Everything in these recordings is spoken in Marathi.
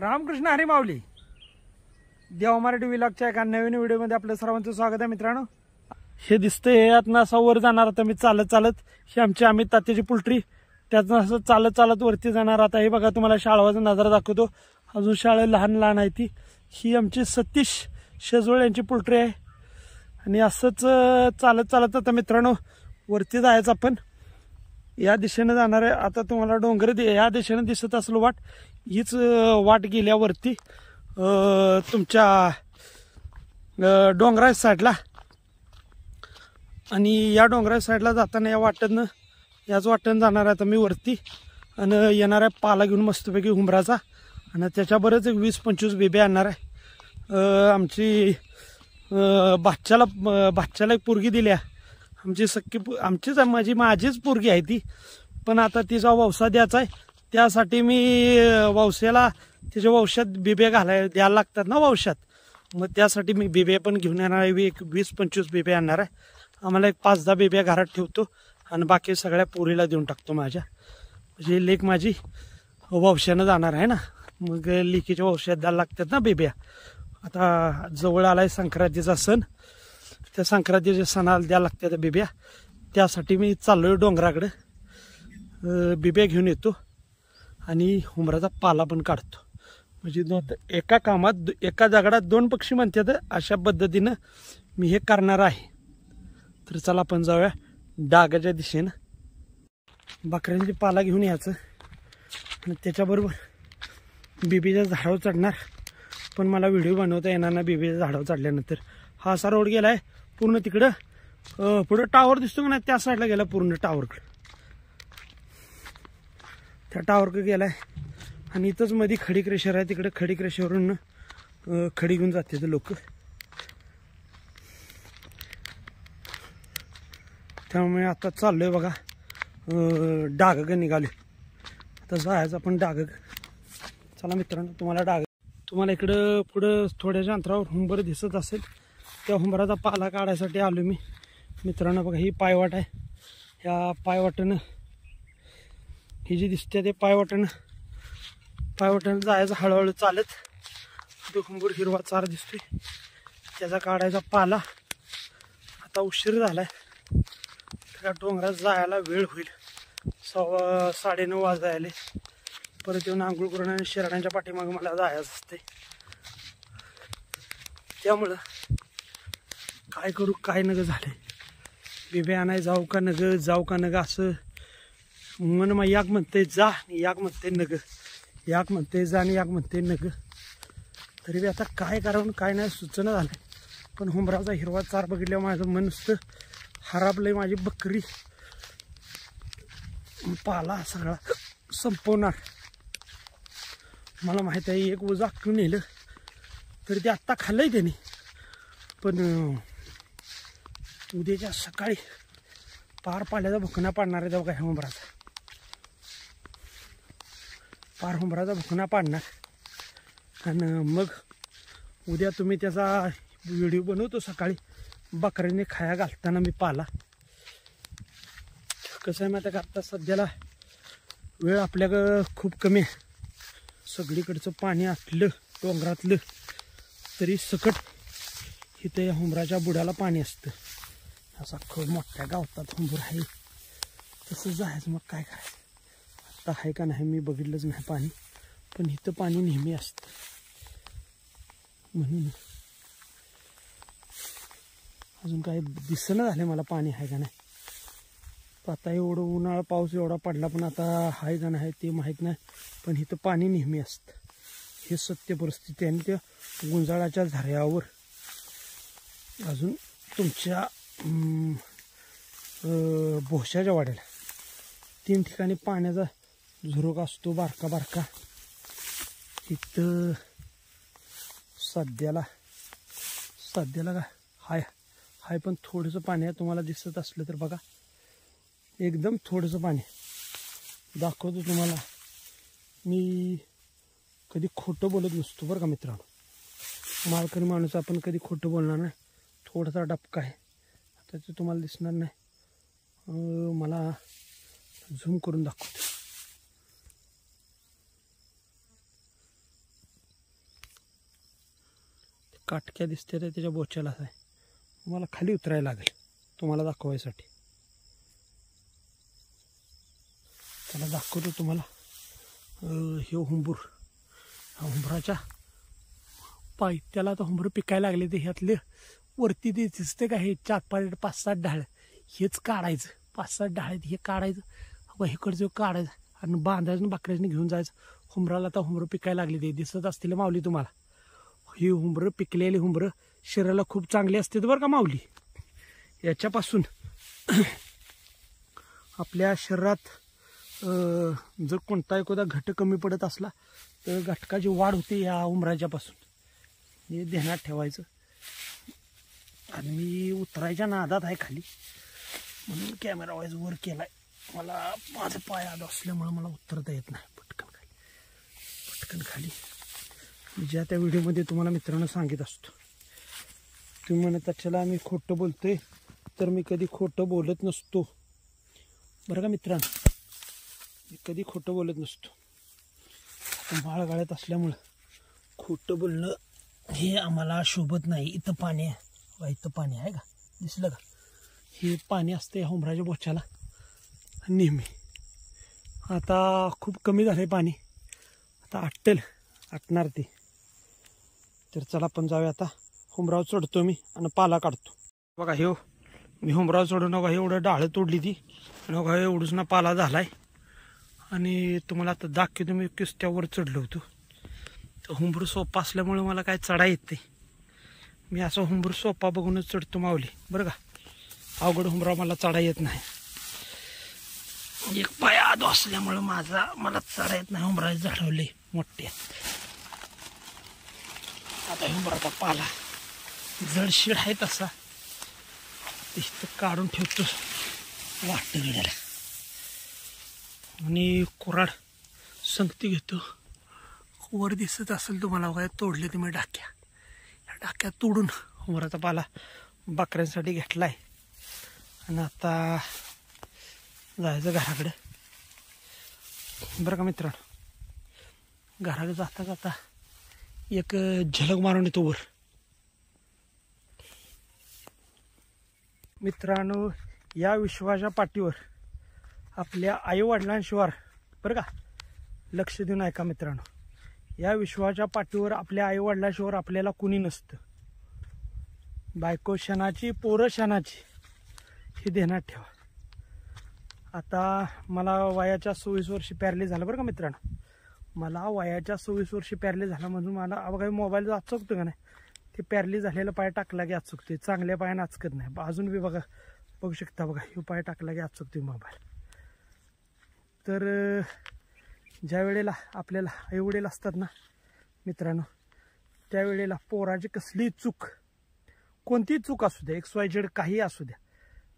रामकृष्ण हरी माऊली. देव मराठी व्लॉगच्या एका नवीन व्हिडिओमध्ये आपलं सर्वांचं स्वागत आहे मित्रांनो. हे दिसतंय हे यातनं असं वर जाणार. आता मी चालत चालत ही आमची अमित तात्याची पोल्ट्री त्यातनं असं चालत चालत वरती जाणार. आता हे बघा तुम्हाला शाळवाचा नजारा दाखवतो. अजून शाळा लहान लहान आहे ती. ही आमची सतीश शेजवळ यांची पोल्ट्री आहे. आणि असंच चालत चालत आता मित्रांनो वरती जायचं. आपण या दिशेने जाणार आहे. आता तुम्हाला डोंगर या दिशेने दिसत असलं वाट, हीच वाट गेल्यावरती तुमच्या डोंगराच्या साईडला. आणि या डोंगराच्या साईडला जाताना याच वाटेनं जाणार आहे आता मी वरती. आणि येणार आहे पाला घेऊन मस्तपैकी हुंबराचा. आणि त्याच्याबरोबरच एक 20-25 बेबे आणणार आहे. आमची बादशाला एक पोरगी दिल्या. आमची आमचीच माझीच पोरगी आहे ती. पण आता तिचा वौसा द्यायचा आहे. त्यासाठी मी वौस्याला तिच्या वंशात बिबे द्यायला लागतात ना वंशात. मग त्यासाठी मी बिबे पण घेऊन येणार आहे. एक 20-25 बिबे आणणार आहे. आम्हाला एक 5-10 बिबे घरात ठेवतो आणि बाकी सगळ्या पोरीला देऊन टाकतो माझ्या. म्हणजे लेक माझी वंशानं जाणार आहे ना, मग लेकीच्या वंशात द्यायला लागतात ना बिब्या. आता जवळ आलाय संक्रांतीचा सण. त्या संक्रांतीच्या सणाला द्यायला लागतात बिब्या. त्यासाठी मी चाललोय डोंगराकडे. बिब्या घेऊन येतो आणि हुंबराचा पाला पण काढतो. म्हणजे एका कामात एका दगडात 2 पक्षी म्हणतात. अशा पद्धतीनं मी हे करणार आहे. तर चला आपण जाऊया डागाच्या दिशेनं. बकऱ्यांची पाला घेऊन यायचं आणि त्याच्याबरोबर बिबीच्या झाडावर चढणार. पण मला व्हिडिओ बनवता येणार ना बिबीच्या झाडावर चढल्यानंतर. हा असा रोड गेला आहे पूर्ण तिकडं. पुढं टावर दिसतो का नाही, त्या साईडला गेला पूर्ण टावरकडे. त्या टावरकडे गेलाय. आणि इथंच मध्ये खडी क्रेशर आहे. तिकडे खडी क्रेशरवरून खडी घेऊन जाते ते लोक. त्यामुळे आता चाललोय बघा डागग निघाले. आता जायचं आपण डागग. चला मित्रांनो तुम्हाला इकडं पुढं थोड्याशा अंतरावर हुंबर दिसत असेल. त्या हुंबराचा पाला काढायसाठी आलो मी मित्रांनो. बघा ही पायवाट आहे. ह्या पायवाटेनं ही जी दिसते ते पायवाटेनं जायचं हळूहळू चालत. तो हुंबूर हिरवा चार दिसतोय त्याचा काढायचा पाला. आता उशीर झालाय. त्या डोंगरात जायला वेळ होईल. 9:15 वाजायले. परत येऊन आंघोळ करून आणि शिराड्यांच्या पाठीमागे मला जायचं असते. त्यामुळं काय करू काय नग झाले. बिबे आणाय जाऊ का नग असं मन मग याक म्हणते जा आणि याक म्हणते नग, याक म्हणते जा आणि याक म्हणते नग. तरी बी आता काय करावं काय नाही सुचना झालंय. पण हुंबराचा हिरवा चार बघितल्यावर माझं मन नुसतं हराबलंय. माझी बकरी पाला सगळा संपवणार. मला माहित आहे एक ओझं अख्खं नेलं तरी ते आत्ता खाल्लंय त्याने. पण उद्याच्या सकाळी पार पाल्याचा भुकना पाडणार आहे. तेव्हा काय हुंबराचा पार हुंबराचा भुकना पाडणार. आणि मग उद्या तुम्ही त्याचा व्हिडिओ बनवतो सकाळी बकऱ्याने खाया घालताना मी पाला. कसं आहे माहिती आहे का, आत्ता सध्याला वेळ आपल्याकडं खूप कमी आहे. सगळीकडचं पाणी आटलं डोंगरातलं तरी सकट इथं या हुंबराच्या बुडाला पाणी असतं. असा खूप मोठ्या गावतात हुंबूर आहे. तसं जायचं मग काय करायचं. आता आहे का नाही मी बघितलंच नाही पाणी. पण इथं पाणी नेहमी असतं. म्हणून अजून काय दिसणं झालं मला पाणी आहे का नाही. आता एवढं उन्हाळा पाऊस एवढा पडला पण आता आहे का नाही ते माहीत नाही. पण इथं पाणी नेहमी असतं. हे सत्य परिस्थिती आहे. त्या गुंजाळाच्या झऱ्यावर अजून तुमच्या भोशाच्या वाड्याला 3 ठिकाणी पाण्याचा झुरोक असतो बारका बारका. इथं सध्याला का हाय पण थोडंसं पाणी आहे. तुम्हाला दिसत असलं तर बघा एकदम थोडंसं पाणी दाखवतो तुम्हाला. मी कधी खोटं बोलत नसतो बरं का मित्रांनो. मालकरी माणूस आपण कधी खोटं बोलणार नाही. थोडासा डबका आहे आता ते तुम्हाला दिसणार नाही. मला झूम करून दाखवतो. काटक्या दिसते तर त्याच्या बोच्याला आहे. मला खाली उतरायला लागेल तुम्हाला दाखवायसाठी. त्याला दाखवतो तुम्हाला. हे हुंबूर, ह्या हुंबराच्या पायथ्याला आता हुंबरं पिकायला लागले. ते ह्यातले वरती ते दिसते का, हे 4-5-7 डाळ हेच काढायचं. 5-7 डाळ आहेत, हे काढायचं. इकडचं काढायचं आणि बांधायचं, बकऱ्याने घेऊन जायचं. हुंबराला आता हुंबरं पिकायला लागले. ते दिसत असतील माऊली तुम्हाला. ही हुंबरं, पिकलेली हुंबरं शरीराला खूप चांगली असते बरं का माऊली. याच्यापासून आपल्या शरीरात जर कोणता एखादा घट कमी पडत असला तर घटकाची वाढ होते या हुंबराच्यापासून. हे ध्यानात ठेवायचं. आणि मी उतरायच्या नादात आहे खाली, म्हणून कॅमेरा वाईज वर केलाय. मला माझा पाय आला असल्यामुळे मला उतरता येत नाही. पटकन खाली मी ज्या त्या व्हिडिओमध्ये तुम्हाला मित्रांनो सांगित असतो. तुम्ही म्हणत चला मी खोटं बोलतोय, तर मी कधी खोटं बोलत नसतो बरं का मित्रांनो. मी कधी खोटं बोलत नसतो. माळगाळ्यात असल्यामुळं खोटं बोलणं हे आम्हाला शोभत नाही. इथं पाणी आहे, इथं पाणी आहे का, दिसलं का? हे पाणी असते हुंबराच्या बोच्याला नेहमी. आता खूप कमी झालं आहे पाणी, आता आटणार ते. तर चला आपण जाऊया आता. हुंबराव चढतो मी आणि पाला काढतो. बघा हे मी हुंबराव चढून बघा एवढं डाळं तोडली ती, आणि बघा एवढंच ना पाला झालाय. आणि तुम्हाला आता दाखवतो मी किस्त्यावर चढलो होतो. तर हुंबर सोपा असल्यामुळे मला काय चढा येत नाही. मी असं हुंबर सोपा बघूनच चढतो माऊली बरं का. अवघड हुंबरा मला चढा येत नाही. एक पाय आदो असल्यामुळे मला चढा येत नाही. हुंबरा झाडवले मोठे. आता हुंबराचा पाला जडशीड आहे तसा इथं काढून ठेवतो वाटतं गड्याला. आणि कोराड संगती घेतो. वर दिसत असेल तुम्हाला काय तोडले ते मी डाक्या. ह्या डाक्या तोडून हुंबराचा पाला बकऱ्यांसाठी घेतलाय. आणि आता जायचं घराकडे बरं का मित्रांनो. घराकडे जाता जाता एक झलक मारून येतो वर. मित्रांनो या विश्वाच्या पाठीवर आपल्या आईवडिलांशिवाय बरं का, लक्ष देऊन ऐका मित्रांनो. या विश्वाच्या पाठीवर आपल्या आईवडिलांशिवाय आपल्याला कुणी नसतं. बायको क्षणाची, पोरं क्षणाची, हे ध्यानात ठेवा. आता मला वयाच्या 26 वर्षी पॅरली झालं बरं का मित्रांनो. मला वयाच्या 26 वर्षी पॅरली झाला म्हणून मला बघा मोबाईल आचकतो का नाही, ते पॅरली झालेला पाय टाकला की आचकतोय. चांगल्या पायानं आचकत नाही. अजून बी बघू शकता बघा, हे पाय टाकला की आचकतोय मोबाईल. तर ज्या वेळेला आपल्याला आईवडील असतात ना मित्रांनो, त्यावेळेला पोराची कसली चूक, कोणतीही चूक असू द्या, XYZ काही असू द्या,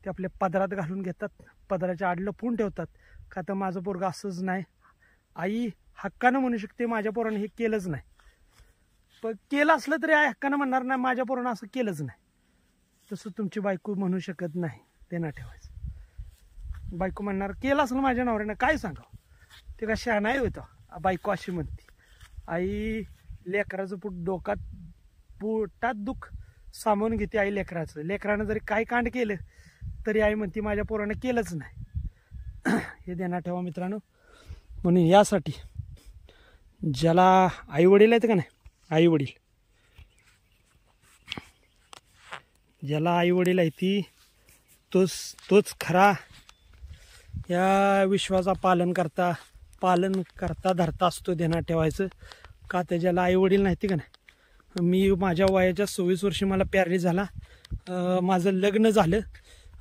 ते आपल्या पदरात घालून घेतात. पदराच्या आड लपवून ठेवतात. का तर माझं पोरगं असंच नाही. आई हक्कानं म्हणू शकते माझ्या पोरानं हे केलंच नाही. पण केलं असलं तरी आई हक्कानं म्हणणार नाही माझ्या पोरानं असं केलंच नाही. तसं तुमची बायको म्हणू शकत नाही. ते ना ठेवायचं. बायको म्हणणार केलं असलं माझ्या नवऱ्यानं, काय सांगावं, ते का शहाणा होतं. बायको अशी म्हणते. आई लेकराचं पोटात दुःख सामावून घेते आई लेकराचं. लेकरानं जरी काय कांड केलं तरी आई म्हणते माझ्या पोरानं केलंच नाही. हे ध्यानात ठेवा मित्रांनो. म्हणून यासाठी ज्याला आईवडील आहेत का नाही, आईवडील ज्याला आईवडील आहे ती तोच खरा या विश्वाचा पालन करता धरता असतो. ध्यानात ठेवायचं. का तर ज्याला आईवडील नाही का नाही. मी माझ्या वयाच्या 26 वर्षी मला पॅरली झाला. माझं लग्न झालं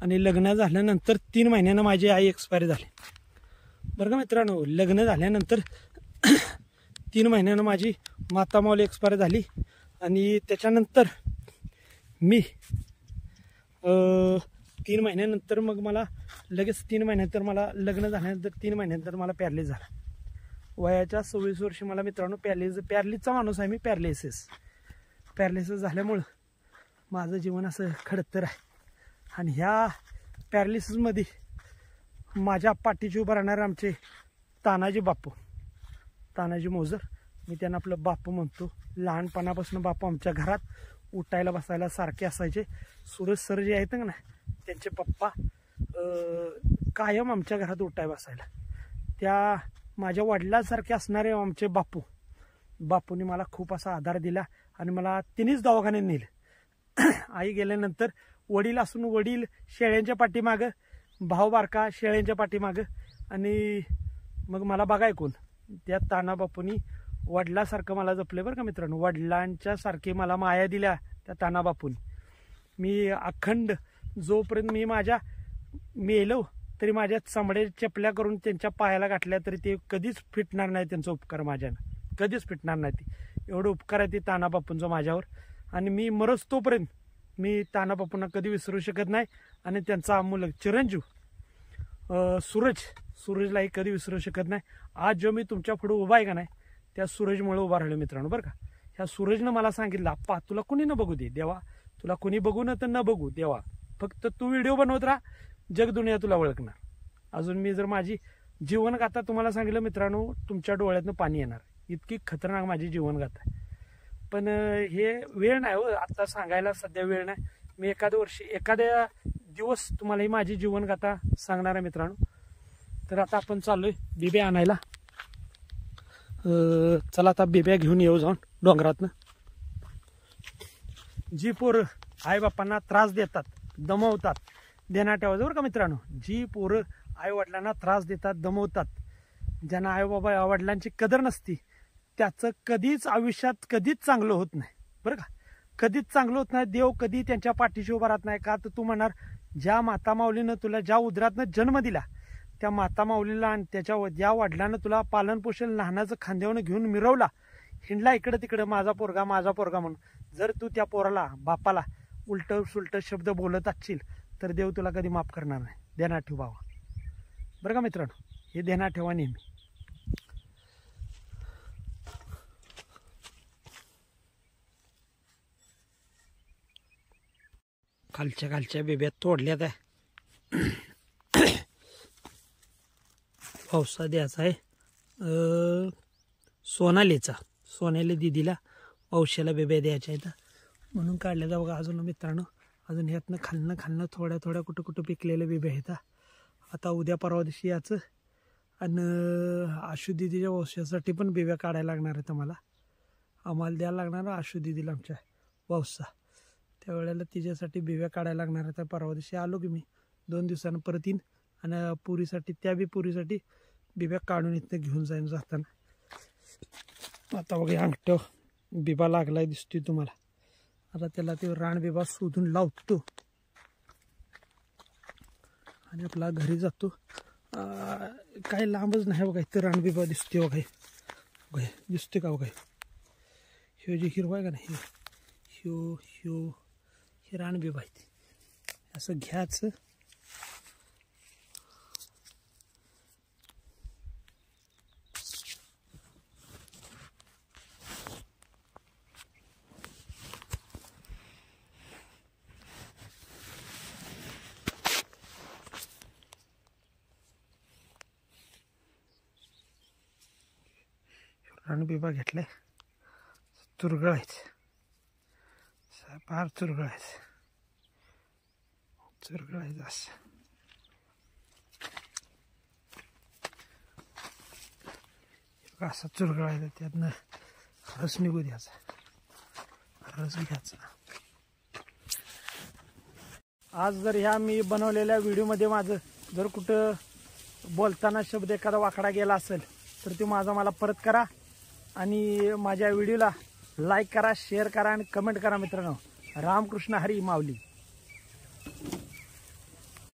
आणि लग्न झाल्यानंतर 3 महिन्यानं माझी आई एक्सपायर झाली बरं का मित्रांनो. लग्न झाल्यानंतर 3 महिन्यानं माझी माता माऊली एक्सपायर झाली. आणि त्याच्यानंतर मी 3 महिन्यानंतर मग मला लगेच 3 महिन्यानंतर मला लग्न झाल्यानंतर 3 महिन्यानंतर मला पॅरलीस झाला. वयाच्या 26 वर्षी मला मित्रांनो पॅरलीसचा माणूस आहे मी. पॅरलिसिस झाल्यामुळं माझं जीवन असं खडतर आहे. आणि ह्या पॅरलिसिसमध्ये माझ्या पाठीशी उभं राहणारे आमचे तानाजी मोजर, मी त्यांना आपलं बापू म्हणतो. लहानपणापासून बापू आमच्या घरात उठायला बसायला सारखे असायचे. सूरज सर जे आहेत ना त्यांचे पप्पा कायम आमच्या घरात उठाय बसायला. त्या माझ्या वडिलांसारखे असणारे आमचे बापूंनी मला खूप असा आधार दिला आणि मला तिन्हीच दवाखान्यात नेलं. आई गेल्यानंतर वडील असून वडील शेळ्यांच्या पाठीमागं, भाऊ बारका शेळ्यांच्या पाठीमागं, आणि मग मला बघाय कोण. त्या ताना बापूंनी वडिलासारखं मला जपले बरं का मित्रांनो. वडिलांच्या सारखी मला माया दिल्या त्या ताना बापूंनी. मी अखंड जोपर्यंत मी मेलो तरी माझ्या चामड्या चपल्या करून त्यांच्या पायाला गाठल्या तरी ते कधीच फिटणार नाही. त्यांचा उपकार माझ्यानं कधीच फिटणार नाही. ते एवढं उपकार आहे ते ताना बापूंचा माझ्यावर. आणि मी मरच तोपर्यंत मी ताना बापूंना कधी विसरू शकत नाही. आणि त्यांचा अमूल्य चिरंजीव सूरजलाही कधी विसरू शकत नाही. आज जो मी तुमच्या पुढे उभा आहे का नाही त्या सूरजमुळे उभा राहिलो मित्रांनो बरं का. ह्या सूरजनं मला सांगितलं, आप्पा तुला कोणी न बघू दे देवा, तुला कोणी बघू न तर न बघू देवा, फक्त तू व्हिडिओ बनवत राहा, जग दुनिया तुला ओळखणार. अजून मी जर माझी जीवनगाथा तुम्हाला सांगितलं मित्रांनो तुमच्या डोळ्यातनं पाणी येणार. इतकी खतरनाक माझी जीवनगाथा आहे. पण हे वेळ नाही हो आता सांगायला, सध्या वेळ नाही. मी एखाद्या दिवस तुम्हाला ही माझी जीवनगाथा सांगणार आहे मित्रांनो. तर आता आपण चाललोय बिब्या आणायला. चला आता बिब्या घेऊन येऊ जाऊन डोंगरातनं. जी पोरं आई बापांना त्रास देतात, दमवतात, देण्यात ठेवायचं बरं का मित्रांनो. जी पोरं आई वडिलांना त्रास देतात, दमवतात, ज्यांना आई बाबा वडिलांची कदर नसती, त्याचं कधीच आयुष्यात कधीच चांगलं होत नाही बरं का. कधीच चांगलं होत नाही. देव कधी त्यांच्या पाठीशी उभा राहत नाही. का तर तू म्हणणार ज्या माता माऊलीनं तुला ज्या उदरातनं जन्म दिला त्या माता माऊलीला आणि ज्या वडिलांना तुला पालन पोषण लहानाचं खांद्यावरून घेऊन मिरवला, हिंडला इकडं तिकडं माझा पोरगा म्हणून, जर तू त्या पोराला बापाला उलट सुलट शब्द बोलत असशील तर देव तुला कधी माफ करणार नाही. ध्यानात ठेव बाबा बरं का मित्रांनो. हे ध्यानात ठेवा नेहमी. खालच्या बेब्यात तोडल्यात आहे. पावसा द्यायचा आहे सोनाली दिदीला पावसाला बेब्या द्यायच्या आहेत म्हणून काढल्या बघा. अजून मित्रांनो अजून ह्यातनं खालनं थोड्या कुठं पिकलेल्या बेब्या आहेत. आता उद्या परवा दिवशी याचं आणि आशू दिदीच्या वंशासाठी पण बेब्या काढायला लागणार आहेत. आम्हाला द्यायला लागणार आशू दिदीला आमच्या वंशा. त्यावेळेला तिच्यासाठी बेब्या काढायला लागणार आहे. तर परवा दिवशी आलो की मी 2 दिवसानं परत येईन आणि पुरीसाठी पुरीसाठी बिब्या काढून इथं घेऊन जाईन जाताना. आता बघा अंगठ्या बिबा लागलाय दिसतोय तुम्हाला. आता त्याला ते रान बिबा शोधून लावतो आणि आपला घरी जातो. काही लांबच नाही बघा इथं रान बिबा दिसते बघा. दिसते का बघा ह्यो जे हिरवा आहे का नाही ह्यो हे रान बिबा आहे. असं घ्यायचं रणबिबा घेतलाय. चुरगळायचं फार चुरगळायचं असं. असा चुरगळायचा त्यातनं रस निघू द्यायचा. रस घ्यायचा. आज जर ह्या मी बनवलेल्या व्हिडिओमध्ये माझं जर कुठं बोलताना शब्द एखादा वाकडा गेला असेल तर ते मला परत करा. आणि माझ्या व्हिडिओला लाईक करा, शेअर करा आणि कमेंट करा मित्रांनो. रामकृष्ण हरी माऊली.